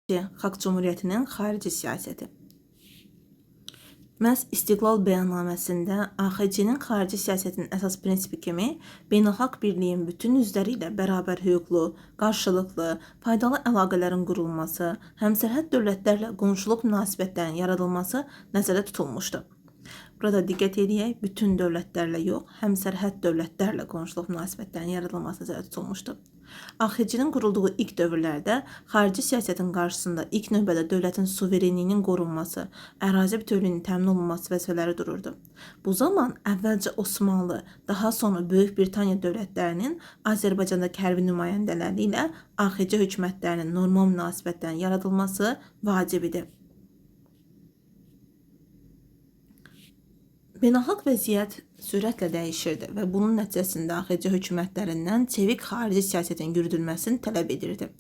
Xalq Cümhuriyyətinin xarici siyasəti. Məhz İstiqlal bəyannaməsində AXC-nin xarici siyasətinin əsas prinsipi kimi beynəlxalq birliyin bütün üzvləri ilə bərabər hüquqlu, qarşılıqlı, faydalı əlaqələrin qurulması, həmsərhəd dövlətlərlə qonşuluq münasibətlərinin yaradılması nəzərdə tutulmuşdu. Burada diqqət edək, bütün dövlətlərlə yox, həmsərhəd dövlətlərlə qonşuluq münasibətlərinin yaradılması nəzərdə tutulmuşdu. AXC-nin qurulduğu ilk dövrlərdə xarici siyasətin qarşısında ilk növbədə dövlətin suverenliyinin qorunması, ərazi bütövlüyünün təmin olunması vəzifələri dururdu. Bu zaman əvvəlcə Osmanlı, daha sonra Böyük Britaniya dövlətlərinin Azərbaycandakı hərbi nümayəndələri ilə AXC hökumətlərinin normal münasibətlərin yaradılması vacib idi. Beynəlxalq vəziyyət sürətlə dəyişirdi və bunun nəticəsində AXC hökumətlərindən çevik xarici siyasətin yürüdülməsini tələb edirdi.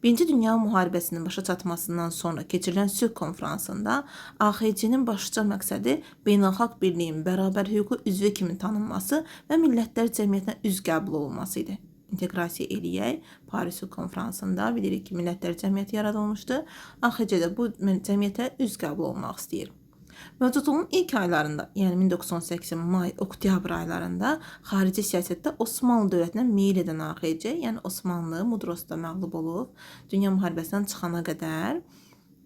Birinci Dünya Müharibəsinin başa çatmasından sonra keçirilən sülh konferansında AXC-nin başlıca məqsədi beynəlxalq birliyin bərabər hüquqlu üzvü kimi tanınması və millətlər cəmiyyətinə üz qəbul olunması idi. İnteqrasiya eləyək. Paris Sülh Konferansında bilirik ki, millətlər cəmiyyəti yaradılmışdı. AXC də bu cəmiyyətə üz qəbul olmaq istəyir. Mövcudluğun ilk aylarında, yəni 1980 may-oktyabr aylarında xarici siyasətdə Osmanlı dövlətinə meyil edən AXC, yəni Osmanlı Mudrosda məğlub olub, Dünya müharibəsindən çıxana qədər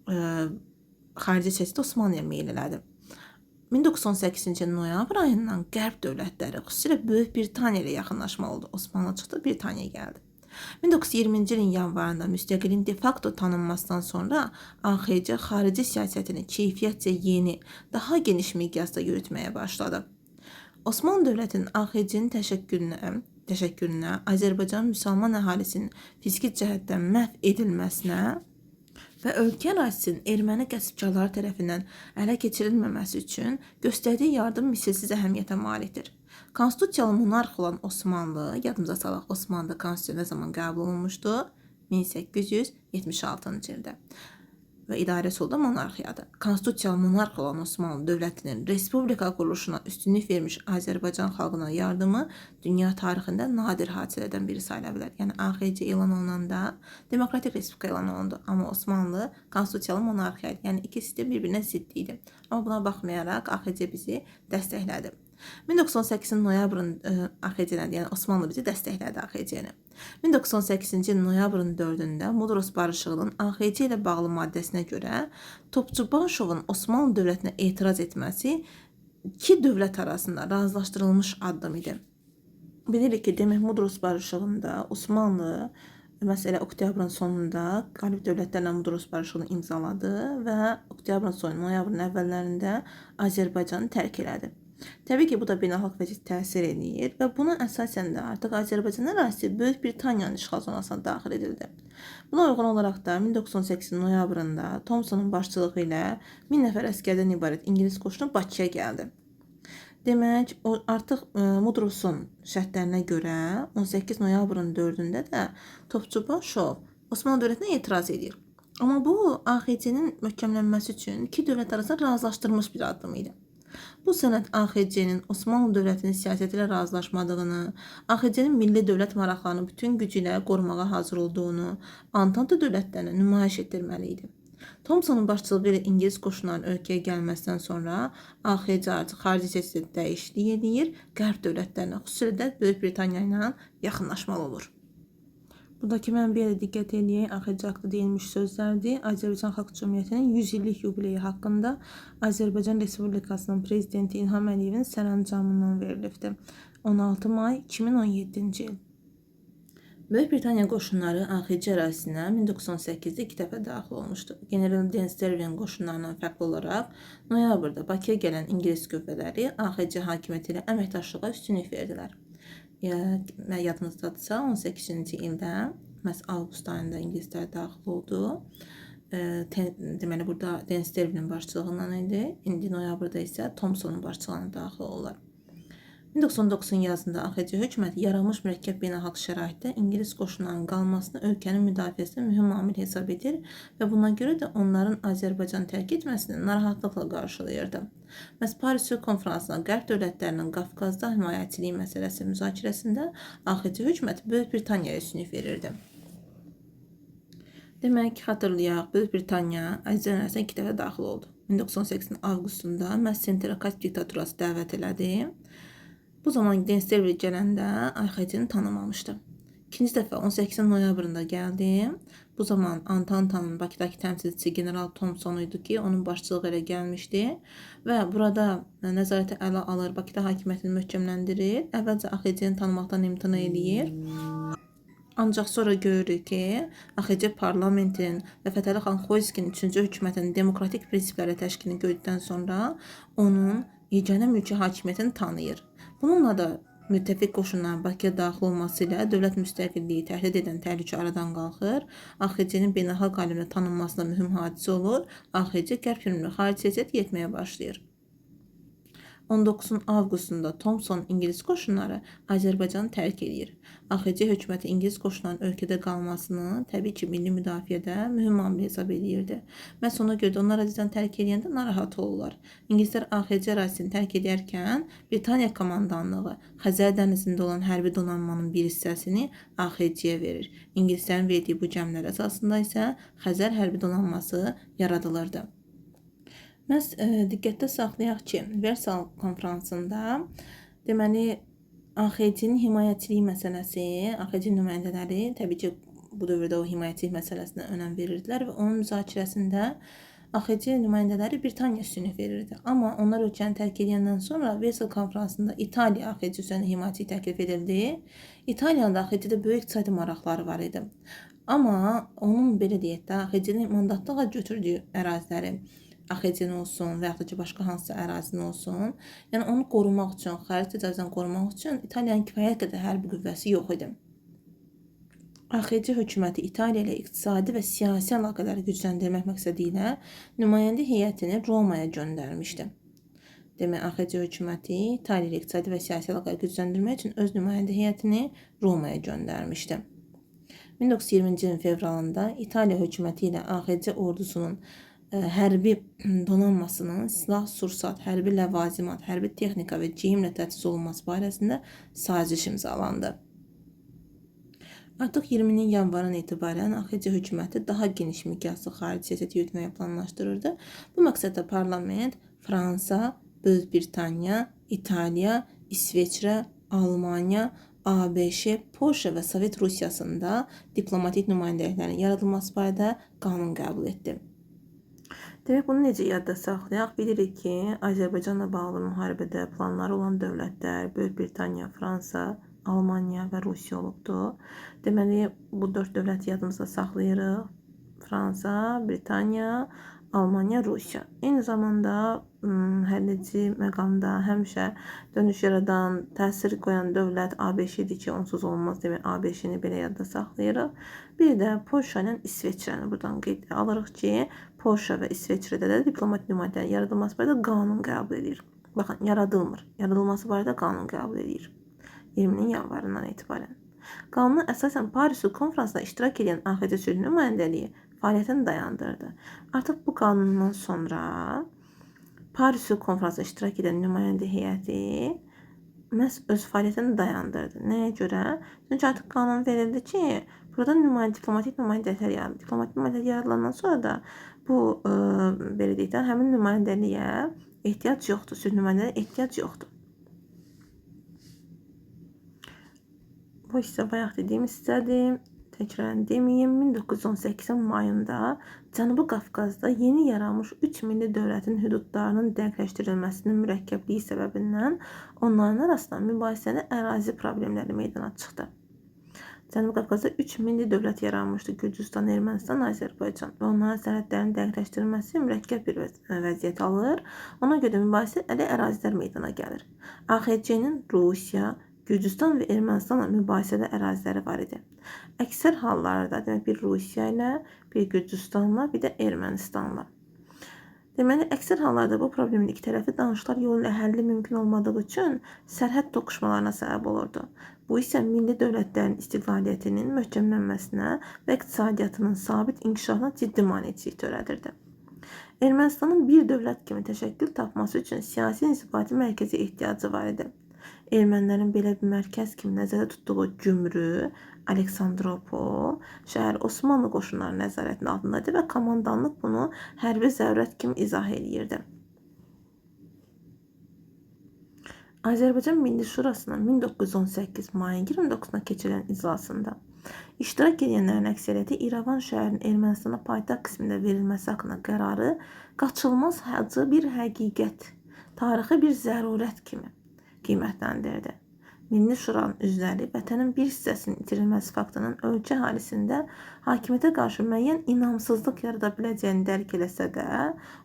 xarici siyasətdə Osmanlıya meyil elədi. 1918-ci noyabr ayından qərb dövlətləri, xüsusilə Böyük Britaniya ilə yaxınlaşma oldu. Osmanlı çıxdı, Britaniya gəldi. 1920-ci ilin yanvarında müstəqilin de facto tanınmasından sonra AXC xarici siyasətini keyfiyyətcə yeni, daha geniş miqyasda yürütməyə başladı. Osmanlı dövlətinin AXC-nin təşəkkülünə, Azərbaycan müsəlman əhalisinin fiziki cəhətdən məhv edilməsinə və ölkə ərazisinin erməni qəsbkarları tərəfindən ələ keçirilməməsi üçün göstərdiyi yardım misilsiz əhəmiyyətə malikdir. Konstitusiyalı monarx olan Osmanlı, yadımıza salaq, Osmanlıda konstitusiya nə zaman qəbul olunmuşdu? 1876-cı ildə və idarəsi da monarxiyadır. Konstitusiyalı monarx olan Osmanlı dövlətinin respublika quruluşuna üstünlük vermiş Azərbaycan xalqına yardımı dünya tarixində nadir hadisələrdən biri sayıla bilər. Yəni AXC elan olunanda demokratik respublika elan olundu, amma Osmanlı konstitusiyalı monarxiya idi. Yəni iki sistem bir-birinə zidd idi. Amma buna baxmayaraq AXC bizi dəstəklədi. 1918 noyabrın AXC-nə, yəni Osmanlı bizi dəstəklədi AXC-ni. 1918-ci il noyabrın 4-də Mudros barışığının AXC ilə bağlı maddəsinə görə Topçubaşovun Osmanlı dövlətinə etiraz etməsi iki dövlət arasında razılaşdırılmış addım idi. Bilirik ki, demək Mudros barışığında Osmanlı məsələ oktyabrın sonunda qalib dövlətlərlə Mudros barışığını imzaladı və oktyabrın sonu, noyabrın əvvəllərində Azərbaycanı tərk elədi. Təbii ki, bu da beynəlxalq vəziyyət təsir edir və buna əsasən də artıq Azərbaycan ərazisi Böyük Britaniyanın işğal zonasına daxil edildi. Buna uyğun olaraq da 1918 noyabrında Thomsonun başçılığı ilə 1000 nəfər əsgərdən ibarət İngilis qoşunu Bakıya gəldi. Demək, artıq Mudrosun şərtlərinə görə 18 noyabrın 4-də də Topçubaşov Osmanlı dövlətinə etiraz edir. Amma bu AXC-nin möhkəmlənməsi üçün iki dövlət arasında razılaşdırılmış bir addım idi. Bu sənəd AXC-nin Osmanlı dövlətinin siyasəti ilə razılaşmadığını, AXC-nin milli dövlət maraqlarını bütün gücü ilə qorumağa hazır olduğunu Antanta dövlətlərinə nümayiş etdirməli idi. Thomsonun başçılığı ilə İngilis qoşunlarının ölkəyə gəlməsindən sonra AXC artıq xarici siyasətdə dəyişiklik edir, qərb dövlətlərinə, xüsusilə də Böyük Britaniya ilə yaxınlaşmalı olur. Buradakı mənbəyə də diqqət edək, AXC haqqında deyilmiş sözlərdir. Azərbaycan Xalq Cümhuriyyətinin 100 illik yubileyi haqqında Azərbaycan Respublikasının Prezidenti İlham Əliyevin sərəncamından verilibdir. 16 may 2017-ci il. Böyük Britaniya qoşunları AXC ərazisinə 1918-də iki dəfə daxil olmuşdu. General Dan Sterling qoşunlarından fərqli olaraq noyabrda Bakıya gələn İngilis qüvvələri AXC hakimiyyəti ilə əməkdaşlığa üstünlük verdilər. Yadınızdadırsa 18-ci ildə məhz avqust ayında ingilislər daxil oldu. Deməli burada Dan Sterlingin başçılığından idi. İndi noyabrda isə Thomsonun başçılığına daxil olurlar. 1919 yazında AXC hökuməti yaranmış mürəkkəb beynəlxalq şəraitdə İngilis qoşunlarının qalmasını ölkənin müdafiəsində mühüm amil hesab edir və buna görə də onların Azərbaycanı tərk etməsini narahatlıqla qarşılayırdı. Məhz Paris Sülh Konferansına qərb dövlətlərinin Qafqazda himayəçiliyi məsələsi müzakirəsində AXC hökuməti Böyük Britaniyaya üstünlük verirdi. Demək, xatırlayaq, Böyük Britaniya Azərbaycan arasına 2 dəfə daxil oldu. 1918-in avqustunda məhz Sentrakat diktaturası dəvət elədi. Bu zaman Den Stelvil gələndə AXC-ni tanımamışdı. İkinci dəfə 18 noyabrında gəldi. Bu zaman Antantanın Bakıdakı təmsilçisi General Thompson idi ki, onun başçılığı ilə gəlmişdi və burada nəzarəti ələ alır, Bakıda hakimiyyətini möhkəmləndirir, əvvəlcə AXC-ni tanımaqdan imtina eləyir. Ancaq sonra görürük ki, AXC parlamentin və Fətəli xan Xoyskinin 3-cü hökumətinin demokratik prinsiplərlə təşkilini gördükdən sonra onun yeganə mülki hakimiyyətini tanıyır. Bununla da müttəfiq qoşunların Bakıya daxil olması ilə dövlət müstəqilliyi təhdid edən təhlükə aradan qalxır. AXC-nin beynəlxalq aləmdə tanınmasına mühüm hadisə olur. AXC qərb yönümlü xarici siyasət yetməyə başlayır. 19 avqustunda Thompson İngilis qoşunları Azərbaycanı tərk edir. AXC hökuməti İngilis qoşunlarının ölkədə qalmasını təbii ki, milli müdafiədə mühüm amil hesab edirdi. Məhz ona görə də onlar Azərbaycanı tərk edəndə narahat olurlar. İngilislər AXC ərazisini tərk edərkən Britaniya komandanlığı Xəzər dənizində olan hərbi donanmanın bir hissəsini AXC-yə verir. İngilislərin verdiyi bu gəmilər əsasında isə Xəzər hərbi donanması yaradılırdı. Məhz diqqətdə saxlayaq ki, Versal konfransında deməli AXC-nin himayəçiliyi məsələsi, AXC nümayəndələri təbii ki, bu dövrdə o himayəçilik məsələsinə önəm verirdilər və onun müzakirəsində AXC nümayəndələri Britaniya üstünlük verirdi. Amma onlar ölkəni tərk edəndən sonra Versal konfransında İtaliya AXC üzərində himayəçilik təklif edildi. İtaliyanın da AXC-də böyük iqtisadi maraqları var idi. Amma onun belə deyək də AXC-nin mandatlığa götürdüyü əraziləri AXC-nin olsun və yaxud da ki, başqa hansısa ərazinin olsun. Yəni, onu qorumaq üçün, xarici təcavüzdən qorumaq üçün İtaliyanın kifayət qədər hərbi qüvvəsi yox idi. AXC hökuməti İtaliya ilə iqtisadi və siyasi əlaqələri gücləndirmək məqsədi ilə nümayəndə heyətini Romaya göndərmişdi. Demək, AXC hökuməti İtaliya ilə iqtisadi və siyasi əlaqələri gücləndirmək üçün öz nümayəndə heyətini Romaya göndərmişdi. 1920-ci ilin fevralında İtaliya hökuməti ilə AXC ordusunun hərbi donanmasının silah, sursat, hərbi ləvazimat, hərbi texnika və geyimlə təchiz olunması barəsində saziş imzalandı. Artıq 20-nin yanvarın etibarən AXC hökuməti daha geniş miqyaslı xarici siyasəti yürütməyə planlaşdırırdı. Bu məqsəddə parlament Fransa, Böyük Britaniya, İtaliya, İsveçrə, Almaniya, ABŞ, Polşa və Sovet Rusiyasında diplomatik nümayəndəliklərin yaradılması barədə qanun qəbul etdi. Demək, bunu necə yadda saxlayaq? Bilirik ki, Azərbaycanla bağlı müharibədə planları olan dövlətlər Böyük Britaniya, Fransa, Almaniya və Rusiya olubdur. Deməli, bu 4 dövləti yadımızda saxlayırıq. Fransa, Britaniya, Almaniya, Rusiya. Eyni zamanda həlledici məqamda həmişə dönüş yaradan, təsir qoyan dövlət ABŞ-dir ki, onsuz olmaz. Demək, ABŞ-ni belə yadda saxlayırıq. Bir də Polşa ilə İsveçrəni buradan qeyd alırıq ki, Polşa və İsveçrədə də diplomatik nümayəndələrin yaradılması barədə qanun qəbul edir. Baxın, yaradılmır. Yaradılması barədə qanun qəbul edir. 20-nin yanvarından etibarən. Qanuna əsasən Paris konfransında iştirak edən AXC sülh nümayəndəliyi fəaliyyətini dayandırdı. Artıq bu qanundan sonra Paris konfransında iştirak edən nümayəndə heyəti məhz öz fəaliyyətini dayandırdı. Nəyə görə? Çünki artıq qanun verildi ki, burada diplomatik nümayəndəliklər yaradıldı. Diplomatik nümayəndəlik yaradılandan sonra da bu belə deyək də həmin nümayəndəliyə ehtiyac yoxdur. Sülh nümayəndəliyə ehtiyac yoxdur. Bu isə bayaq dediyim istədim. Təkrarən deməyim, 1918-in mayında Cənubi Qafqazda yeni yaranmış 3 milli dövlətin hüdudlarının dəqiqləşdirilməsinin mürəkkəbliyi səbəbindən onların arasında mübahisəli ərazi problemləri meydana çıxdı. Cənubi Qafqazda 3 milli dövlət yaranmışdı. Gürcüstan, Ermənistan, Azərbaycan və onların sərhədlərinin dəqiqləşdirilməsi mürəkkəb bir vəziyyət alır. Ona görə mübahisəli ərazilər meydana gəlir. AXC-nin Rusiya, Gürcüstan və Ermənistanla mübahisəli əraziləri var idi. Əksər hallarda demək bir Rusiya ilə, bir Gürcüstanla, bir də Ermənistanla. Deməli, əksər hallarda bu problemin iki tərəfli danışıqlar yolu ilə həlli mümkün olmadığı üçün sərhəd toqquşmalarına səbəb olurdu. Bu isə milli dövlətlərin istiqlaliyyətinin möhkəmlənməsinə və iqtisadiyyatının sabit inkişafına ciddi maneçilik törədirdi. Ermənistanın bir dövlət kimi təşəkkül tapması üçün siyasi inzibati mərkəzi ehtiyacı var idi. Ermənilərin belə bir mərkəz kimi nəzərdə tutduğu Gümrü, Aleksandropol şəhər Osmanlı qoşunları nəzarətinin altındadır və komandanlıq bunu hərbi zərurət kimi izah edirdi. Azərbaycan Milli Şurasının 1918 mayın 29-na keçirilən iclasında iştirak edənlərin əksəriyyəti İrəvan şəhərinin Ermənistana paytaxt qismində verilməsi haqqında qərarı qaçılmaz hacı bir həqiqət, tarixi bir zərurət kimi qiymətləndirdi. Milli Şuranın üzvləri vətənin bir hissəsinin itirilməsi faktının ölkə əhalisində hakimiyyətə qarşı müəyyən inamsızlıq yarada biləcəyini dərk eləsə də,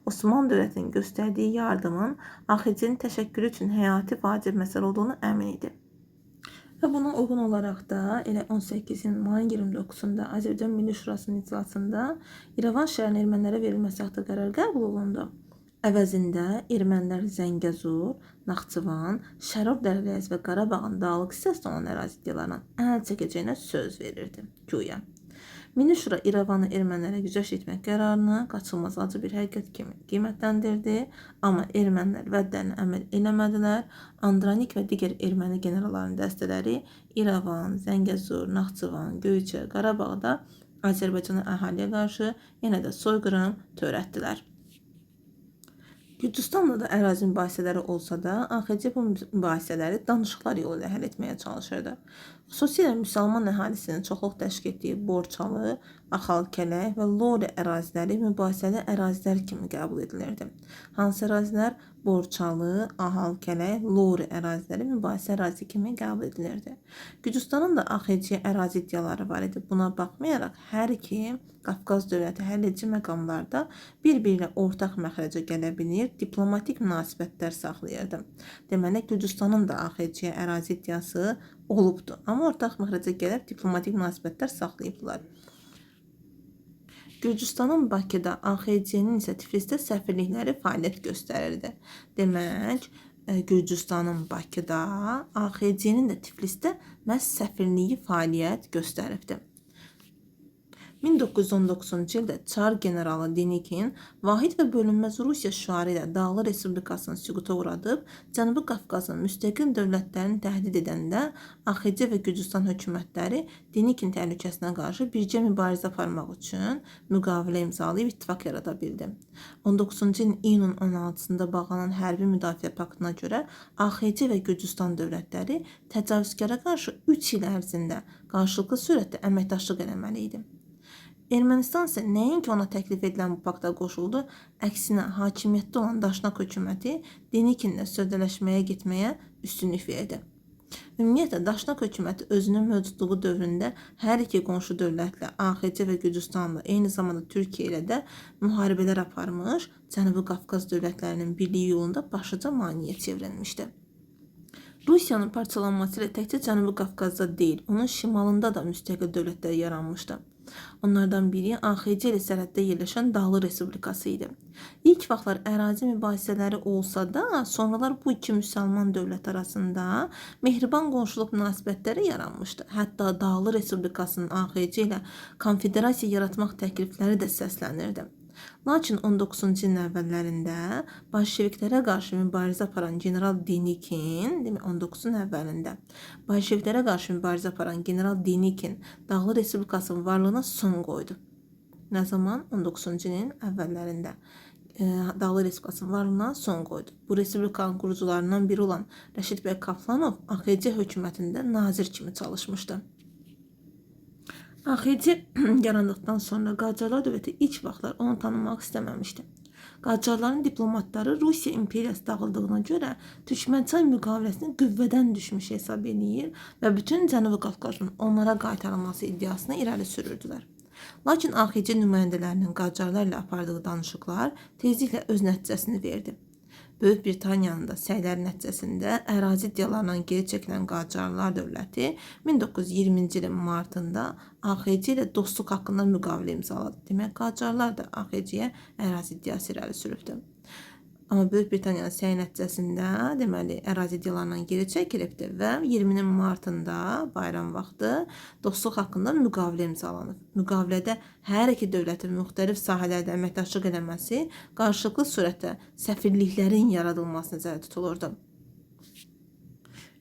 Osmanlı dövlətinin göstərdiyi yardımın AXC-nin təşəkkürü üçün həyati vacib məsələ olduğunu əmin idi. Və buna uyğun olaraq da elə 18-in mayın 29-da Azərbaycan Milli Şurasının iclasında İrəvan şəhərinin ermənilərə verilməsi haqqında qərar qəbul olundu. Əvəzində ermənilər Zəngəzur, Naxçıvan, Şərab Dərələyəz və Qarabağın dağlıq hissəsində olan ərazi iddialarından əl çəkəcəyinə söz verirdi. Güya. Milli Şura İrəvanı ermənilərə güzəşt etmək qərarını qaçılmaz acı bir həqiqət kimi qiymətləndirdi, amma ermənilər vədlərinə əməl eləmədilər. Andranik və digər erməni generallarının dəstələri İrəvan, Zəngəzur, Naxçıvan, Göyçə, Qarabağda Azərbaycanlı əhaliyə qarşı yenə də soyqırım törətdilər. Gürcüstanla da ərazi mübahisələri olsa da, AXC bu mübahisələri danışıqlar yolu ilə həll etməyə çalışırdı. Xüsusilə müsəlman əhalisinin çoxluq təşkil etdiyi Borçalı, Axalkələk və Lori əraziləri mübahisəli ərazilər kimi qəbul edilirdi. Hansı ərazilər? Borçalı, Axalkələk, Lori əraziləri mübahisə ərazi kimi qəbul edilirdi. Gürcüstanın da AXC ərazi iddiaları var idi. Buna baxmayaraq hər iki Qafqaz dövləti həlledici məqamlarda bir-biri ilə ortaq məxrəcə gələ bilir, diplomatik münasibətlər saxlayırdı. Deməli, Gürcüstanın da AXC ərazi iddiası olubdu, amma ortaq məxrəcə gəlib diplomatik münasibətlər saxlayıbdılar. Gürcüstanın Bakıda, AXC-nin isə Tiflisdə səfirlikləri fəaliyyət göstərirdi. Demək, Gürcüstanın Bakıda, AXC-nin də Tiflisdə məhz səfirliyi fəaliyyət göstəribdi. 1919-cu ildə Çar generalı Denikin vahid və bölünməz Rusiya şüarı ilə Dağlı Respublikasını süquta uğradıb, Cənubi Qafqazın müstəqil dövlətlərini təhdid edəndə AXC və Gürcüstan hökumətləri Denikin təhlükəsinə qarşı bircə mübarizə aparmaq üçün müqavilə imzalayıb ittifaq yarada bildi. 19-cu ilin iyunun 16-sında bağlanan hərbi müdafiə paktına görə AXC və Gürcüstan dövlətləri təcavüzkara qarşı 3 il ərzində qarşılıqlı sürətdə əməkdaşlıq eləməli idi. Ermənistan isə nəinki ona təklif edilən bu pakta qoşuldu, əksinə hakimiyyətdə olan Daşnak hökuməti Denikinlə sövdələşməyə getməyə üstünlük verdi. Ümumiyyətlə, Daşnak hökuməti özünün mövcudluğu dövründə hər iki qonşu dövlətlə, AXC və Gürcüstanla, eyni zamanda Türkiyə ilə də müharibələr aparmış, Cənubi Qafqaz dövlətlərinin birliyi yolunda başlıca maneəyə çevrilmişdi. Rusiyanın parçalanması ilə təkcə Cənubi Qafqazda deyil, onun şimalında da müstəqil dövlətlər yaranmışdı. Onlardan biri AXC ilə sərhəddə yerləşən Dağlı Respublikası idi. İlk vaxtlar ərazi mübahisələri olsa da, sonralar bu iki müsəlman dövlət arasında mehriban qonşuluq münasibətləri yaranmışdı. Hətta Dağlı Respublikasının AXC ilə konfederasiya yaratmaq təklifləri də səslənirdi. Lakin 19-cu ilin əvvəllərində bolşeviklərə qarşı mübarizə aparan general Denikin, 19-un əvvəlində bolşeviklərə qarşı mübarizə aparan general Denikin Dağlı Respublikasının varlığına son qoydu. Nə zaman? 19-cu ilin əvvəllərində Dağlı Respublikasının varlığına son qoydu. Bu respublikanın qurucularından biri olan Rəşid bəy Kaplanov AXC hökumətində nazir kimi çalışmışdı. AXC yarandıqdan sonra Qacarlar dövləti ilk vaxtlar onu tanımaq istəməmişdi. Qacarların diplomatları Rusiya imperiyası dağıldığına görə Türkmənçay müqaviləsini qüvvədən düşmüş hesab edir və bütün Cənubi Qafqazın onlara qaytarılması iddiasını irəli sürürdülər. Lakin AXC nümayəndələrinin Qacarlar ilə apardığı danışıqlar tezliklə öz nəticəsini verdi. Böyük Britaniyanın da səyləri nəticəsində ərazi iddialarından geri çəkilən Qacarlar dövləti 1920-ci ilin martında AXC ilə dostluq haqqında müqavilə imzaladı. Demək, Qacarlar da AXC-yə ərazi iddiası irəli sürübdü. Amma Böyük Britaniyanın səy nəticəsində deməli ərazi iddialarından geri çəkilibdi və 20-nin martında bayram vaxtı dostluq haqqında müqavilə imzalanıb. Müqavilədə hər iki dövlətin müxtəlif sahələrdə əməkdaşlıq eləməsi, qarşılıqlı surətdə səfirliklərin yaradılması nəzərdə tutulurdu.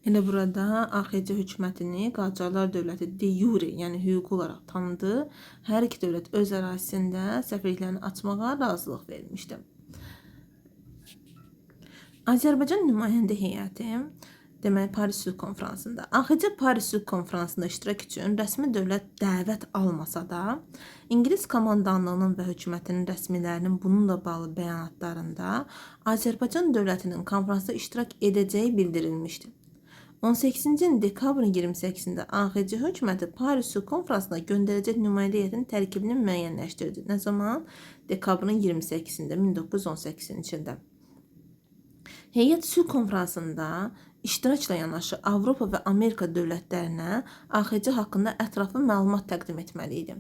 Elə burada AXC hökumətini Qacarlar dövləti de jure, yəni hüquqi olaraq tanıdı. Hər iki dövlət öz ərazisində səfirliklərini açmağa razılıq vermişdi. Azərbaycan nümayəndə heyəti deməli Paris Sülh Konfransında. AXC Paris Sülh Konfransında iştirak üçün rəsmi dövlət dəvət almasa da, İngilis komandanlığının və hökumətinin rəsmilərinin bununla bağlı bəyanatlarında Azərbaycan dövlətinin konfransda iştirak edəcəyi bildirilmişdi. 18-ci ilin dekabrın 28-də AXC hökuməti Paris Sülh Konfransına göndərəcək nümayəndə heyətinin tərkibini müəyyənləşdirdi. Nə zaman? Dekabrın 28-də 1918-ci ildə. Heyət sülh konfransında iştirakla yanaşı Avropa və Amerika dövlətlərinə AXC haqqında ətraflı məlumat təqdim etməli idi.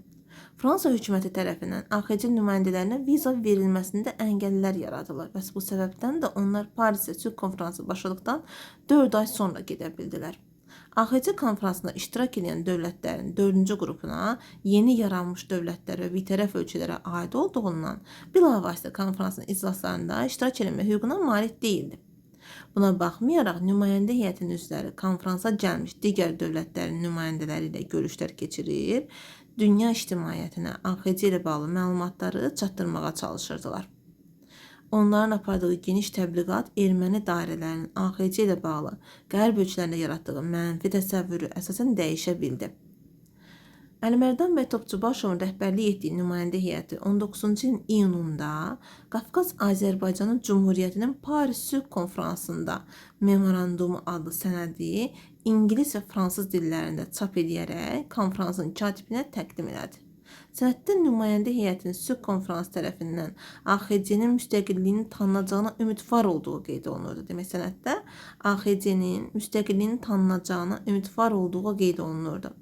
Fransa hökuməti tərəfindən AXC nümayəndələrinə viza verilməsində əngəllər yaradılır və bu səbəbdən də onlar Parisdə sülh konfransı başladıqdan 4 ay sonra gedə bildilər. AXC konfransında iştirak edən dövlətlərin 4-cü qrupuna yeni yaranmış dövlətlər və bitərəf ölkələrə aid olduğundan bilavasitə konfransın iclaslarında iştirak etmə hüququna malik deyildi. Buna baxmayaraq nümayəndə heyətinin üzvləri konfransa gəlmiş digər dövlətlərin nümayəndələri ilə görüşlər keçirir, dünya ictimaiyyətinə AXC ilə bağlı məlumatları çatdırmağa çalışırdılar. Onların apardığı geniş təbliğat erməni dairələrinin AXC ilə bağlı qərb ölkələrində yaratdığı mənfi təsəvvürü əsasən dəyişə bildi. Əlimərdan bəy Topçubaşovun rəhbərlik etdiyi nümayəndə heyəti 19-cu ilin iyununda Qafqaz Azərbaycanı Cümhuriyyətinin Paris Sülh Konfransında Memorandumu adlı sənədi İngilis və fransız dillərində çap edərək konfransın katibinə təqdim elədi. Sənəddə nümayəndə heyətinin sülh konfransı tərəfindən AXC-nin müstəqilliyini tanınacağına ümidvar olduğu qeyd olunurdu. Demək, sənəddə AXC-nin müstəqilliyini tanınacağına ümidvar olduğu qeyd olunurdu.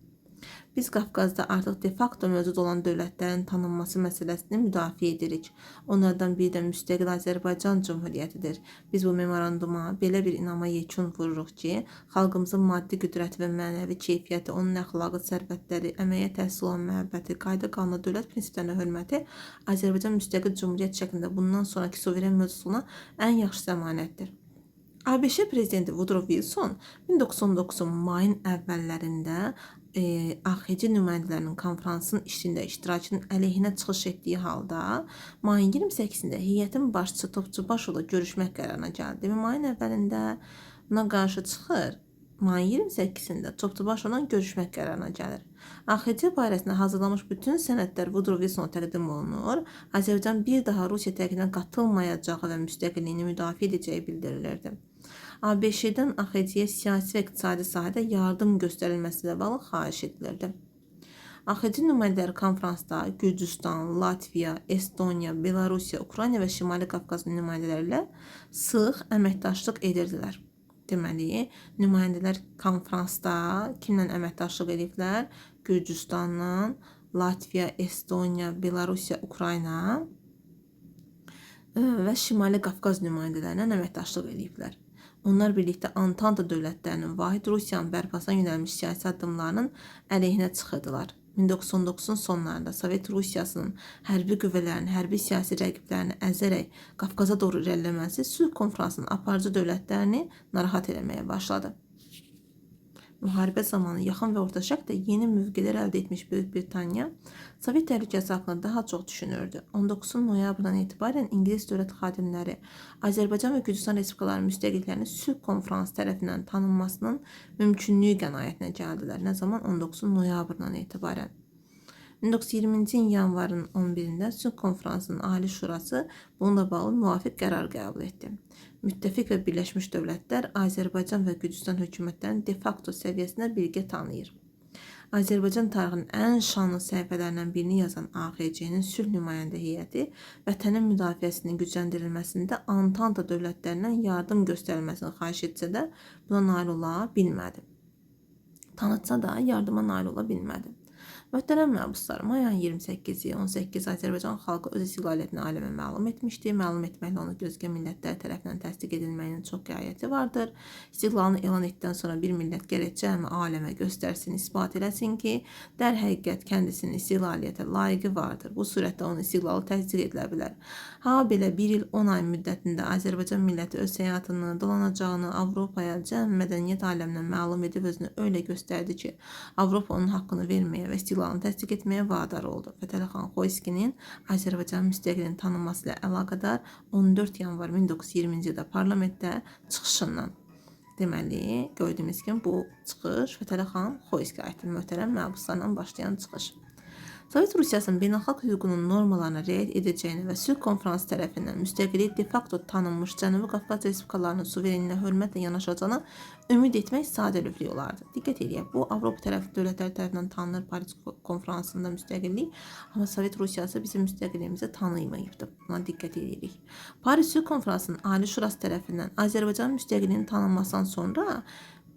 Biz Qafqazda artıq de facto mövcud olan dövlətlərin tanınması məsələsini müdafiə edirik. Onlardan biri də müstəqil Azərbaycan Cümhuriyyətidir. Biz bu memoranduma belə bir inama yekun vururuq ki, xalqımızın maddi qüdrəti və mənəvi keyfiyyəti, onun əxlaqı, sərvətləri, əməyə təhsil olan məhəbbəti, qayda qanuna, dövlət prinsiplərinə hörməti Azərbaycan müstəqil cümhuriyyət şəklində bundan sonraki suveren mövzusuna ən yaxşı zəmanətdir. ABŞ prezidenti Woodrow Wilson 1919 mayın əvvəllərində AXC nümayəndələrinin konfransın işində iştirakının əleyhinə çıxış etdiyi halda mayın 28-də heyətin başçısı Topçubaşovla görüşmək qərarına gəldi. Mayın əvvəlində buna qarşı çıxır. Mayın 28-də Topçubaşovla görüşmək qərarına gəlir. AXC barəsində hazırlanmış bütün sənədlər Woodrow Wilsona təqdim olunur. Azərbaycan bir daha Rusiya tərkibinə qatılmayacağı və müstəqilliyini müdafiə edəcəyi bildirilirdi. ABŞ-dən AXC-yə siyasi və iqtisadi sahədə yardım göstərilməsi ilə bağlı xahiş edilirdi. AXC nümayəndələri konfransda Gürcüstan, Latviya, Estoniya, Belarusiya, Ukrayna və Şimali Qafqaz nümayəndələri ilə sıx əməkdaşlıq edirdilər. Deməli, nümayəndələr konfransda kimlə əməkdaşlıq ediblər? Gürcüstanla, Latviya, Estoniya, Belarusiya, Ukrayna və Şimali Qafqaz nümayəndələrindən əməkdaşlıq ediblər. Onlar birlikdə Antanta dövlətlərinin vahid Rusiyanın bərpasına yönəlmiş siyasi addımlarının əleyhinə çıxırdılar. 1919-un sonlarında Sovet Rusiyasının hərbi qüvvələrin hərbi siyasi rəqiblərini əzərək Qafqaza doğru irəliləməsi sülh konfransının aparıcı dövlətlərini narahat eləməyə başladı. Müharibə zamanı Yaxın və Orta Şərqdə yeni mövqelər əldə etmiş Böyük Britaniya Sovet təhlükəsi haqqında daha çox düşünürdü. 19 noyabrdan etibarən İngilis dövlət xadimləri Azərbaycan və Gürcüstan respublikalarının müstəqilliklərinin sülh konfransı tərəfindən tanınmasının mümkünlüyü qənaətinə gəldilər. Nə zaman? 19 noyabrdan etibarən. 1920-ci ilin yanvarın 11-də sülh konfransının Ali Şurası bununla bağlı müvafiq qərar qəbul etdi. Müttəfiq və Birləşmiş Dövlətlər Azərbaycan və Gürcüstan hökumətlərinin de facto səviyyəsində birgə tanıyır. Azərbaycan tarixinin ən şanlı səhifələrindən birini yazan AXC-nin sülh nümayəndə heyəti vətənin müdafiəsinin gücləndirilməsində Antanta dövlətlərindən yardım göstərilməsini xahiş etsə də buna nail ola bilmədi. Tanıtsa da yardıma nail ola bilmədi. Möhtərəm məhbuslar, mayın 28-i 18 Azərbaycan xalqı öz istiqlaliyyətini aləmə məlum etmişdir. Məlum etməklə onu gözgə millətlər tərəfindən təsdiq edilməyinin çox riayəti vardır. İstiqlalını elan etdikdən sonra bir millət gərək cəmi aləmə göstərsin, isbat eləsin ki, dər həqiqət kəndisinin istiqlaliyyətə layiqi vardır. Bu surətdə onun istiqlalı təsdiq edilə bilər. Ha belə 1 il 10 ay müddətində Azərbaycan milləti öz həyatını, dolanacağını Avropaya, cəmi mədəniyyət aləminə məlum edib özünü öyle göstərdi ki, Avropa onun haqqını verməyə və istiqlalını təsdiq etməyə vadar oldu. Fətəli xan Xoyskinin Azərbaycan müstəqilinin tanınması ilə əlaqədar 14 yanvar 1920-ci ildə parlamentdə çıxışından. Deməli, gördüyümüz kimi bu çıxış Fətəli xan Xoyskiyə aiddir. Möhtərəm məhbuslarla başlayan çıxış. Sovet Rusiyasının beynəlxalq hüququnun normalarına riayət edəcəyini və sülh konfransı tərəfindən müstəqillik de facto tanınmış Cənubi Qafqaz respublikalarının suverenliyinə hörmətlə yanaşacağını ümid etmək sadəlövhlük olardı. Diqqət edək, bu Avropa tərəfi dövlətləri tərəfindən tanınır Paris konfransında müstəqillik, amma Sovet Rusiyası bizim müstəqilliyimizi tanımayıbdı. Buna diqqət edirik. Paris sülh konfransının Ali Şurası tərəfindən Azərbaycan müstəqilliyinin tanınmasından sonra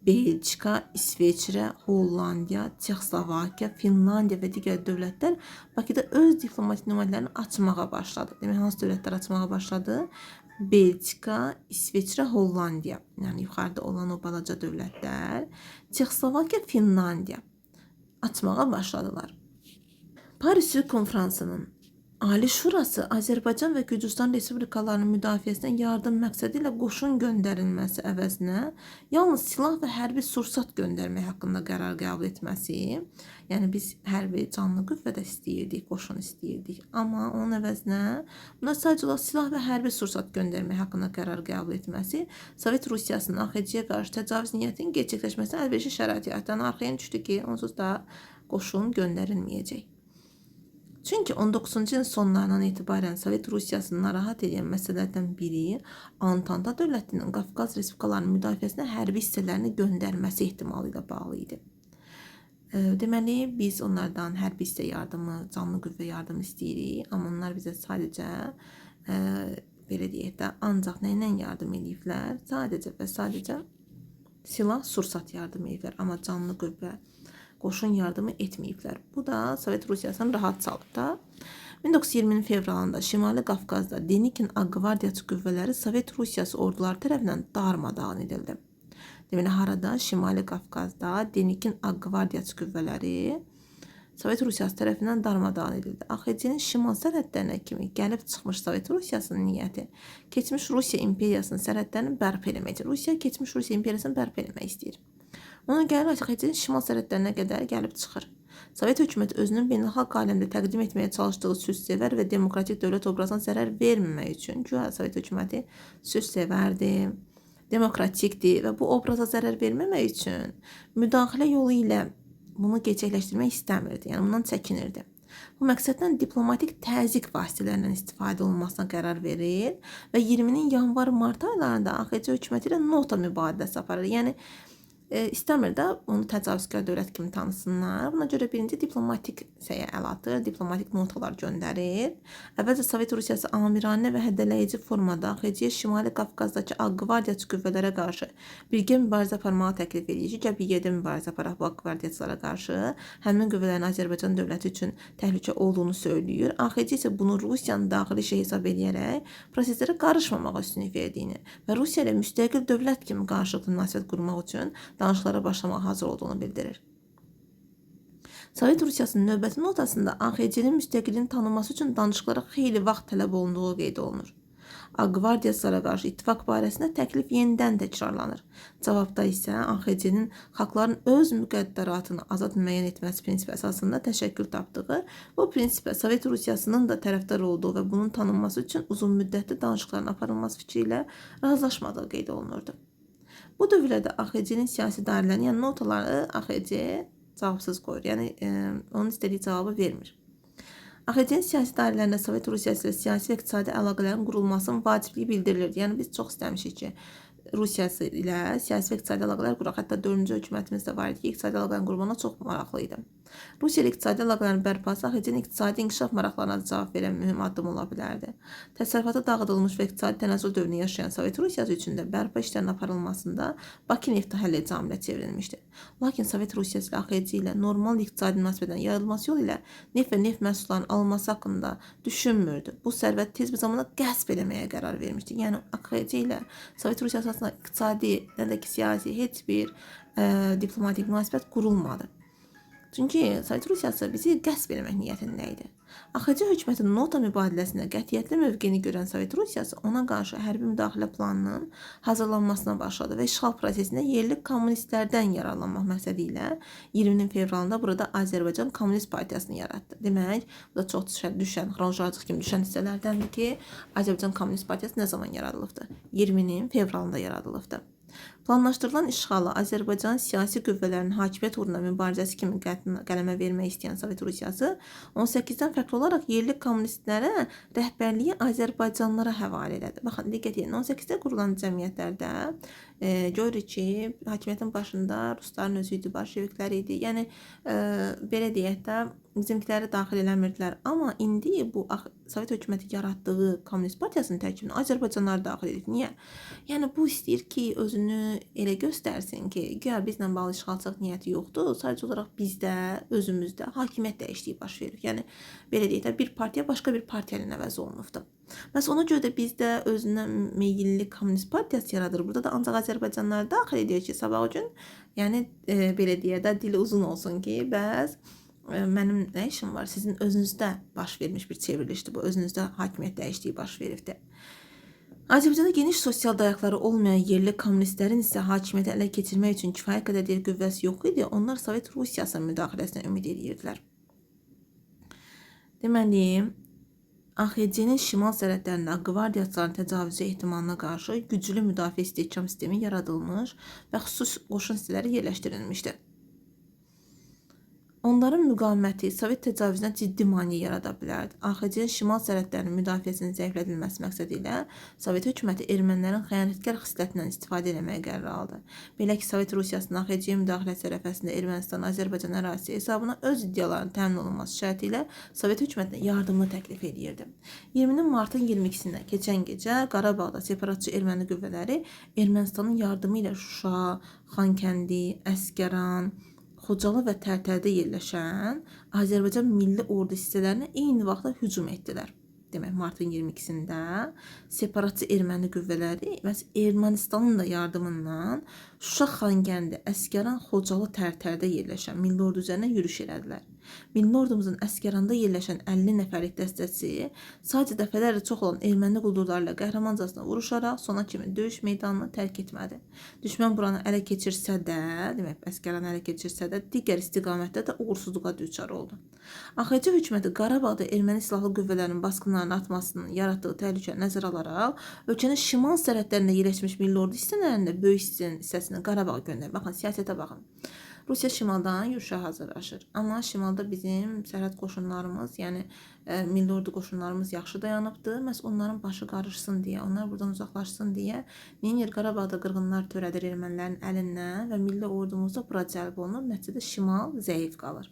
Belçika, İsveçrə, Hollandiya, Çexoslovakiya, Finlandiya və digər dövlətlər Bakıda öz diplomatik nümayəndələrini açmağa başladı. Demək, hansı dövlətlər açmağa başladı? Belçika, İsveçrə, Hollandiya. Yəni yuxarıda olan o balaca dövlətlər, Çexoslovakiya, Finlandiya açmağa başladılar. Paris Sülh Konfransının Ali Şurası Azərbaycan və Gürcüstan respublikalarının müdafiəsinə yardım məqsədi ilə qoşun göndərilməsi əvəzinə yalnız silah və hərbi sursat göndərmək haqqında qərar qəbul etməsi, yəni biz hərbi canlı qüvvə də istəyirdik, qoşun istəyirdik, amma onun əvəzinə buna sadəcə silah və hərbi sursat göndərmək haqqında qərar qəbul etməsi Sovet Rusiyasının AXC-yə qarşı təcavüz niyyətinin gerçəkləşməsinə əlverişli şərait yaratdı. Arxaya düşdü ki, onsuz da qoşun göndərilməyəcək. Çünki 19-cu ilin sonlarından etibarən Sovet Rusiyasını narahat edən məsələlərdən biri Antanta dövlətinin Qafqaz respublikalarının müdafiəsinə hərbi hissələrini göndərməsi ehtimalı ilə bağlı idi. Deməli, biz onlardan hərbi hissə yardımı, canlı qüvvə yardımı istəyirik, amma onlar bizə sadəcə belə deyək də, ancaq nə ilə yardım ediblər? Sadəcə və sadəcə silah, sursat yardım ediblər, amma canlı qüvvə qoşun yardımı etməyiblər. Bu da Sovet Rusiyasını rahat salıb da. 1920-nin fevralında Şimali Qafqazda Denikin Ağqvardiyaçı qüvvələri Sovet Rusiyası orduları tərəfindən darmadağın edildi. Deməli, harada? Şimali Qafqazda Denikin Ağqvardiyaçı qüvvələri Sovet Rusiyası tərəfindən darmadağın edildi. AXC-nin şimal sərhədlərinə kimi gəlib çıxmış Sovet Rusiyasının niyyəti keçmiş Rusiya imperiyasının sərhədlərini bərpa eləməkdir. Rusiya keçmiş Rusiya imperiyasını bərpa eləmək istəyir. Ona gəlir AXC-nin şimal sərhədlərinə qədər gəlib çıxır. Sovet hökuməti özünün beynəlxalq aləmdə təqdim etməyə çalışdığı sülhsevər və demokratik dövlət obrazına zərər verməmək üçün, güya Sovet hökuməti sülhsevərdir, demokratikdir və bu obraza zərər verməmək üçün müdaxilə yolu ilə bunu gerçəkləşdirmək istəmirdi, yəni bundan çəkinirdi. Bu məqsədlə diplomatik təzyiq vasitələrindən istifadə olunmasına qərar verir və 20-nin yanvar-mart aylarında AXC hökuməti ilə nota mübadiləsi aparır. Yəni istəmir də onu təcavüzkar dövlət kimi tanısınlar. Buna görə birinci diplomatik əl atır, diplomatik notalar göndərir. Əvvəlcə Sovet Rusiyası amiranə və həddələyici formada AXC Şimali Qafqazdakı Ağqvardiyaçı qüvvələrə qarşı birgə mübarizə aparmağı təklif edir ki, gəl birgədə mübarizə aparaq bu Ağqvardiyaçılara qarşı. Həmin qüvvələrin Azərbaycan dövləti üçün təhlükə olduğunu söyləyir. AXC isə bunu Rusiyanın daxili işi hesab edərək proseslərə qarışmamağa üstünlük verdiyini və Rusiya ilə müstəqil dövlət kimi qarşılıqlı münasibət qurmaq üçün danışıqlara başlamağa hazır olduğunu bildirir. Sovet Rusiyasının növbəti notasında AXC-nin müstəqilliyin tanınması üçün danışıqlara xeyli vaxt tələb olunduğu qeyd olunur. Ağqvardiyaçılara qarşı ittifaq barəsində təklif yenidən təkrarlanır. Cavabda isə AXC-nin xalqların öz müqəddəratını azad müəyyən etməsi prinsipi əsasında təşəkkül tapdığı, bu prinsipə Sovet Rusiyasının da tərəfdar olduğu və bunun tanınması üçün uzun müddətli danışıqların aparılması fikri ilə razılaşmadığı qeyd olunurdu. Bu dövrdə AXC-nin siyasi dairələrinin, yəni notaları AXC cavabsız qoyur. Yəni onun istədiyi cavabı vermir. AXC-nin siyasi dairələrində Sovet Rusiyası ilə siyasi və iqtisadi əlaqələrin qurulmasının vacibliyi bildirilirdi. Yəni biz çox istəmişik ki, Rusiyası ilə siyasi və iqtisadi əlaqələr quraq. Hətta 4-cü hökumətimiz də var idi ki, iqtisadi əlaqələrin qurulmasına çox maraqlı idi. Rusiya ilə iqtisadi əlaqələrin bərpası AXC-nin iqtisadi inkişaf maraqlarına cavab verən mühüm addım ola bilərdi. Təsərrüfata dağıdılmış və iqtisadi tənəzzül dövrünü yaşayan Sovet Rusiyası üçün də bərpa işlərinin aparılmasında Bakı nefti həlledici amilə çevrilmişdi. Lakin Sovet Rusiyası ilə AXC ilə normal iqtisadi münasibətlərin yaradılması yolu ilə neft və neft məhsullarının alınması haqqında düşünmürdü. Bu sərvət tez bir zamanda qəsb eləməyə qərar vermişdi. Yəni AXC ilə Sovet Rusiyası arasında iqtisadi, nə də ki siyasi heç bir diplomatik münasibət qurulmadı. Çünki Sovet Rusiyası bizi qəsb eləmək niyyətində idi. AXC hökumətin nota mübadiləsində qətiyyətli mövqeyini görən Sovet Rusiyası ona qarşı hərbi müdaxilə planının hazırlanmasına başladı və işğal prosesində yerli kommunistlərdən yararlanmaq məqsədi ilə 20 fevralında burada Azərbaycan Kommunist Partiyasını yaratdı. Demək, bu da çox düşən, xronolojik kimi düşən hissələrdəndir ki, Azərbaycan Kommunist Partiyası nə zaman yaradılıbdı? 20 fevralında yaradılıbdı. Planlaşdırılan işğala Azərbaycan siyasi qüvvələrinin hakimiyyət uğruna mübarizəsi kimi qələmə vermək istəyən Sovet Rusiyası 18-dən fərqli olaraq yerli kommunistlərə rəhbərliyi Azərbaycanlılara həvalə elədi. Baxın, diqqət edin, 18-də qurulan cəmiyyətlərdə görürük ki, hakimiyyətin başında rusların özü idi, bolşeviklər idi. Yəni, belə deyək də, bizimkiləri daxil eləmirdilər. Amma indi bu Sovet hökuməti yaratdığı Kommunist Partiyasının tərkibinə Azərbaycanlılar daxil edib. Niyə? Yəni, bu istəyir ki, özünü elə göstərsin ki, güya bizlə bağlı işğalçılıq niyyəti yoxdur. Sadəcə olaraq bizdə, özümüzdə hakimiyyət dəyişikliyi baş verir. Yəni, belə deyək də, bir partiya başqa bir partiya ilə əvəz olunubdur. Məsələn, ona görə də bizdə özünə meyilli Kommunist Partiyası yaradır. Burada da ancaq Azərbaycanlılar daxil edir ki, sabah gün, yəni, belə deyək də, dili uzun olsun ki, bəs mənim nə işim var? Sizin özünüzdə baş vermiş bir çevrilişdir bu. Özünüzdə hakimiyyət dəyişikliyi baş veribdir. Azərbaycanda geniş sosial dayaqları olmayan yerli kommunistlərin isə hakimiyyəti ələ keçirmək üçün kifayət qədər dil qüvvəsi yox idi. Onlar Sovet Rusiyasının müdaxiləsinə ümid edirdilər. Deməli, AXC-nin şimal sərhədlərində qvardiyaçıların təcavüzü ehtimalına qarşı güclü müdafiə istehkam sistemi yaradılmış və xüsusi qoşun hissələri yerləşdirilmişdi. Onların müqaviməti Sovet təcavüzünə ciddi maneə yarada bilərdi. AXC-nin şimal sərhədlərinin müdafiəsinin zəiflədilməsi məqsədi ilə Sovet hökuməti ermənilərin xəyanətkar xislətindən istifadə etməyə qərar aldı. Belə ki, Sovet Rusiyasının AXC-yə müdaxiləsi ərəfəsində Ermənistan, Azərbaycan ərazisi hesabına öz iddialarının təmin olunması şərti ilə Sovet hökumətinə yardımını təklif edirdi. 20 martın 22-sində keçən gecə Qarabağda separatçı erməni qüvvələri Ermənistanın yardımı ilə Şuşa, Xankəndi, Əsgəran, Xocalı və Tərtərdə yerləşən Azərbaycan milli ordu hissələrinə eyni vaxtda hücum etdilər. Demək, martın 22-sində separatçı erməni qüvvələri Ermənistanın da yardımından Şuşa, Xankəndi, Əsgəran, Xocalı, Tərtərdə yerləşən milli ordu üzərinə yürüş elədilər. Milli ordumuzun Əsgəranda yerləşən 50 nəfərlik dəstəsi sadəcə dəfələrlə çox olan erməni quldurlarla qəhrəmancasına vuruşaraq sona kimi döyüş meydanını tərk etmədi. Düşmən buranı ələ keçirsə də, demək, Əsgəranı ələ keçirsə də, digər istiqamətdə də uğursuzluğa düçar oldu. AXC hökuməti Qarabağda erməni silahlı qüvvələrinin basqınlarının artmasının yaratdığı təhlükəni nəzərə alaraq, ölkənin şimal sərhədlərində yerləşmiş milli ordu hissələrində böyük hissəsini Qarabağa göndərir. Baxın, siyasətə baxın. Rusiya şimaldan yürüşə hazırlaşır. Amma şimalda bizim sərhəd qoşunlarımız, yəni milli ordu qoşunlarımız yaxşı dayanıbdır. Məhz onların başı qarışsın deyə, onlar buradan uzaqlaşsın deyə Nenir Qarabağda qırğınlar törədir ermənilərin əlindən və milli ordumuz da bura cəlb olunur. Nəticədə şimal zəif qalır.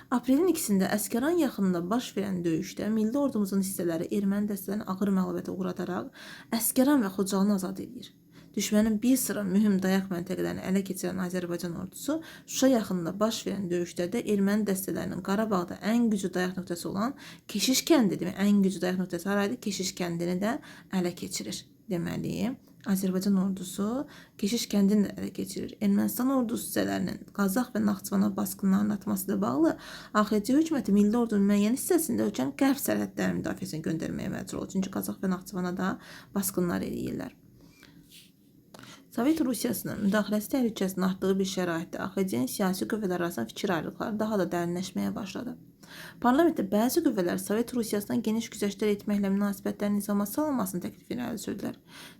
Aprelin 2-sində Əsgəran yaxınında baş verən döyüşdə milli ordumuzun hissələri erməni dəstələrini ağır məlumatə uğradaraq Əsgəran və Xocalını azad edir. Düşmənin bir sıra mühüm dayaq məntəqələrini ələ keçirən Azərbaycan ordusu Şuşa yaxınında baş verən döyüşlərdə erməni dəstələrinin Qarabağda ən güclü dayaq nöqtəsi olan Keşiş kəndi, demək, ən güclü dayaq nöqtəsi haraydı? Keşiş kəndini də ələ keçirir. Deməli, Azərbaycan ordusu Keşiş kəndini də ələ keçirir. Ermənistan ordusu hissələrinin Qazax və Naxçıvana basqınlarının artması ilə bağlı AXC hökuməti milli ordunun müəyyən hissəsində ölkənin qərb sərhədləri müdafiəsinə göndərməyə məcbur olur. Çünki Qazax və Naxçıvana da basqınlar eləyirlər. Sovet Rusiyasının müdaxiləsi təhlükəsinin artdığı bir şəraitdə AXC-nin siyasi qüvvələr arasında fikir ayrılıqları daha da dərinləşməyə başladı. Parlamentdə bəzi qüvvələr Sovet Rusiyasından geniş güzəştlər etməklə münasibətlərin nizama salınmasını təklif irəli sürdülər.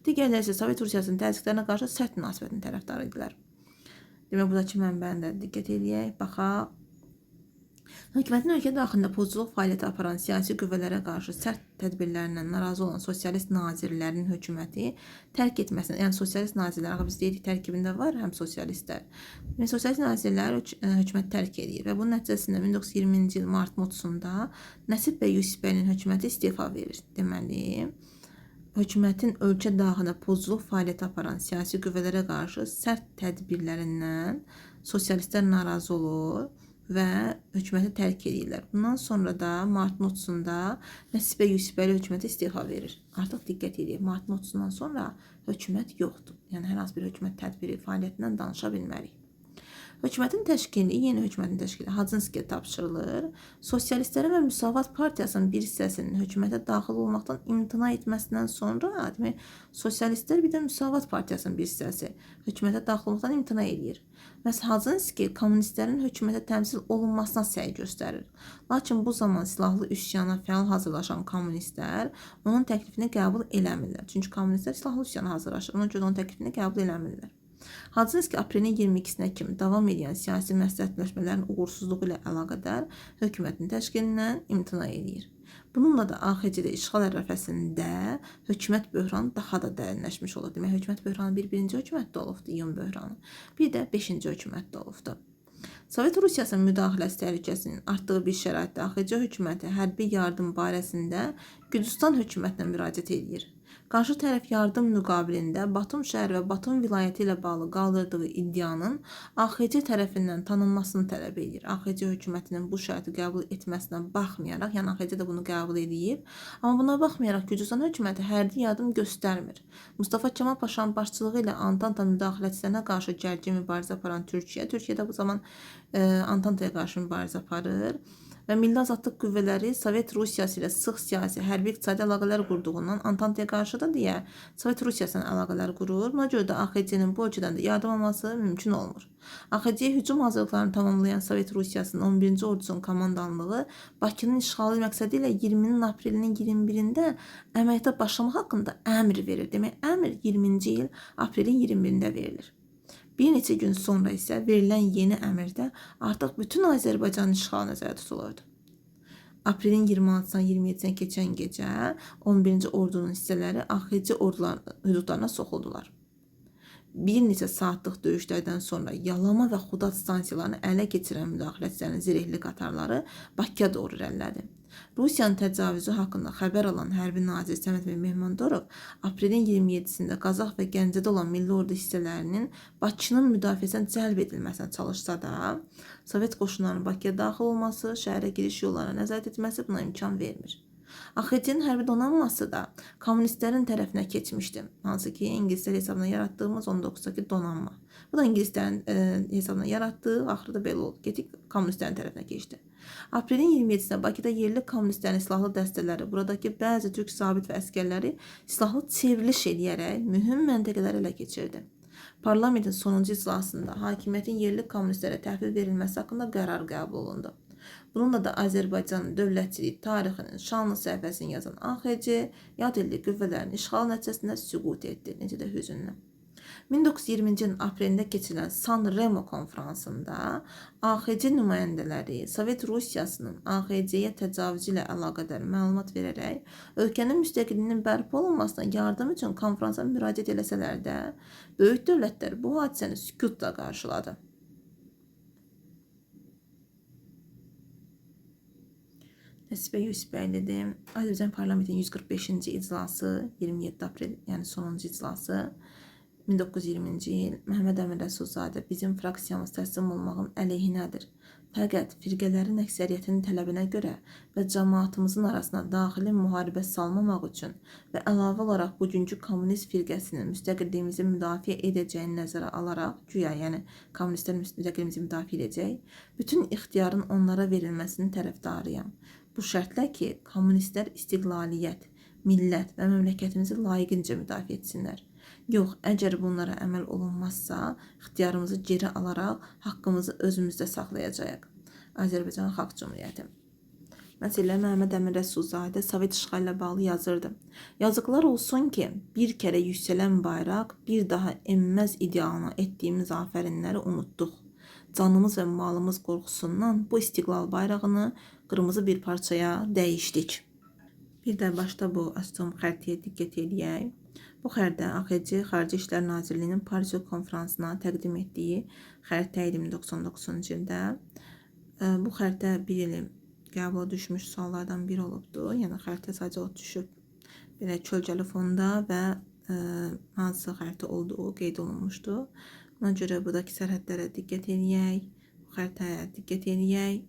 Digərləri isə Sovet Rusiyasının təzyiqlərinə qarşı sərt münasibətin tərəfdarı idilər. Demək, buradakı mənbəndə diqqət edək, baxaq. Hökumətin ölkə daxilində pozuculuq fəaliyyəti aparan siyasi qüvvələrə qarşı sərt tədbirlərindən narazı olan sosialist nazirlərin hökuməti tərk etməsindən, yəni sosialist nazirlər, axı biz deyirik tərkibində var həm sosialistlər. Yəni sosialist nazirlər hökuməti tərk edir və bunun nəticəsində 1920-ci il martın 30-da Nəsib bəy Yusifbəyinin hökuməti istefa verir. Deməli, hökumətin ölkə daxilində pozuculuq fəaliyyəti aparan siyasi qüvvələrə qarşı sərt tədbirlərindən sosialistlər narazı olur və hökuməti tərk edirlər. Bundan sonra da martın 30-da Nəsib bəy Yusifbəyli hökuməti istefa verir. Artıq diqqət edin, martın 30-dan sonra hökumət yoxdur. Yəni hər hansı bir hökumət tədbiri fəaliyyətindən danışa bilmərik. Hökumətin təşkili, yeni hökumətin təşkili Hacınskiyə tapşırılır. Sosialistlərin və Müsavat Partiyasının bir hissəsinin hökumətə daxil olmaqdan imtina etməsindən sonra, demək, sosialistlər bir də Müsavat Partiyasının bir hissəsi hökumətə daxil olmaqdan imtina edir. Bəs Hacınski kommunistlərin hökumətə təmsil olunmasına səy göstərir. Lakin bu zaman silahlı üsyana fəal hazırlaşan kommunistlər onun təklifini qəbul eləmirlər. Çünki kommunistlər silahlı üsyana hazırlaşır. Ona görə onun təklifini qəbul eləmirlər. Hacınski aprelin 22-sinə kimi davam edən siyasi məsləhətləşmələrin uğursuzluğu ilə əlaqədar hökumətin təşkilindən imtina edir. Bununla da AXC-də işğal ərəfəsində hökumət böhranı daha da dərinləşmiş olur. Demək, hökumət böhranı birinci hökumətdə olubdu, iyun böhranı. Bir də 5-ci hökumətdə olubdu. Sovet Rusiyasının müdaxiləsi təhlükəsinin artdığı bir şəraitdə AXC hökuməti hərbi yardım barəsində Gürcüstan hökumətinə müraciət edir. Qarşı tərəf yardım müqabilində Batum şəhəri və Batum vilayəti ilə bağlı qaldırdığı iddianın AXC tərəfindən tanınmasını tələb edir. AXC hökumətinin bu şərti qəbul etməsinə baxmayaraq, yəni AXC də bunu qəbul edib, amma buna baxmayaraq Gürcüstan hökuməti hərbi yardım göstərmir. Mustafa Kemal Paşanın başçılığı ilə Antanta müdaxiləçilərinə qarşı gərgin mübarizə aparan Türkiyə də bu zaman Antantaya qarşı mübarizə aparır. Və Milli Azadlıq qüvvələri Sovet Rusiyası ilə sıx siyasi, hərbi iqtisadi əlaqələr qurduğundan Antantaya qarşı da deyə Sovet Rusiyasının əlaqələr qurur. Buna görə də AXC-nin bu ölkədən də yardım alması mümkün olmur. AXC-yə hücum hazırlıqlarını tamamlayan Sovet Rusiyasının 11-ci ordusunun komandanlığı Bakının işğalı məqsədi ilə 20-nin aprelinin 21-də əməliyyata başlamaq haqqında əmr verir. Demək, əmr 20-ci il aprelin 21-də verilir. Bir neçə gün sonra isə verilən yeni əmrdə artıq bütün Azərbaycanın işğalı nəzərdə tutulurdu. Aprelin 26-dan 27-dən keçən gecə 11-ci ordunun hissələri AXC hüdudlarına soxuldular. Bir neçə saatlıq döyüşlərdən sonra Yalama və Xudat stansiyalarını ələ keçirən müdaxiləçilərin zirehli qatarları Bakıya doğru irəlilədi. Rusiyanın təcavüzü haqqında xəbər alan hərbi nazir Səməd bəy Mehmandarov aprelin 27-sində Qazax və Gəncədə olan milli ordu hissələrinin Bakının müdafiəsinə cəlb edilməsinə çalışsa da, Sovet qoşunlarının Bakıya daxil olması, şəhərə giriş yollarına nəzarət etməsi buna imkan vermir. AXC-nin hərbi donanması da kommunistlərin tərəfinə keçmişdi. Hansı ki, ingilislər hesabına yaratdığımız 19-dakı donanma. Bu da ingilislərin hesabına yaratdığı, axırda belə oldu. Getdik, kommunistlərin tərəfinə keçdi. Aprelin 27-də Bakıda yerli kommunistlərin silahlı dəstələri, buradakı bəzi türk zabit və əskərləri silahlı çevriliş edərək mühüm məntəqələri ələ keçirdi. Parlamentin sonuncu iclasında hakimiyyətin yerli kommunistlərə təhvil verilməsi haqqında qərar qəbul olundu. Bununla da Azərbaycanın dövlətçilik tarixinin şanlı səhifəsini yazan AXC yad illi qüvvələrin işğal nəticəsində süqut etdi. Necə də hüzünlü. 1920-ci ilin aprelində keçirilən San Remo konferansında AXC nümayəndələri Sovet Rusiyasının AXC-yə təcavüzü ilə əlaqədar məlumat verərək ölkənin müstəqilliyinin bərpa olunmasına yardım üçün konferansa müraciət eləsələr də, böyük dövlətlər bu hadisəni sükutla qarşıladı. Nəsib bəy Yusifbəylidir. Azərbaycan Parlamentinin 145-ci iclası 27 aprel, yəni sonuncu iclası 1920-ci il. Məhəmməd Əmin Rəsulzadə bizim fraksiyamız təslim olmağın əleyhinədir. Fəqət firqələrin əksəriyyətinin tələbinə görə və cəmaatımızın arasına daxili müharibə salmamaq üçün və əlavə olaraq bugünkü kommunist firqəsinin müstəqilliyimizi müdafiə edəcəyini nəzərə alaraq, güya, yəni kommunistlər müstəqilliyimizi müdafiə edəcək, bütün ixtiyarın onlara verilməsinin tərəfdarıyam. Bu şərtlə ki, kommunistlər istiqlaliyyət, millət və məmləkətimizi layiqincə müdafiə etsinlər. Yox, əgər bunlara əməl olunmazsa, ixtiyarımızı geri alaraq haqqımızı özümüzdə saxlayacağıq. Azərbaycan Xalq Cümhuriyyəti. Məsələn, Məhəmməd Əmin Rəsulzadə Sovet işğalı ilə bağlı yazırdı. Yazıqlar olsun ki, bir kərə yüksələn bayraq bir daha enməz idealına etdiyimiz afərinləri unutduq. canımız və malımız qorxusundan bu istiqlal bayrağını qırmızı bir parçaya dəyişdik. Bir də başda bu açdığım xəritəyə diqqət edək. Bu xəritə AXC Xarici İşlər Nazirliyinin Paris konfransına təqdim etdiyi xəritə idi 1999-cu ildə. Bu xəritə bir il qəbula düşmüş suallardan biri olubdu. Yəni xəritə sadəcə o düşüb belə kölgəli fonda və hansı xəritə olduğu qeyd olunmuşdu. Buna görə buradakı sərhədlərə diqqət edək, xəritəyə diqqət edək.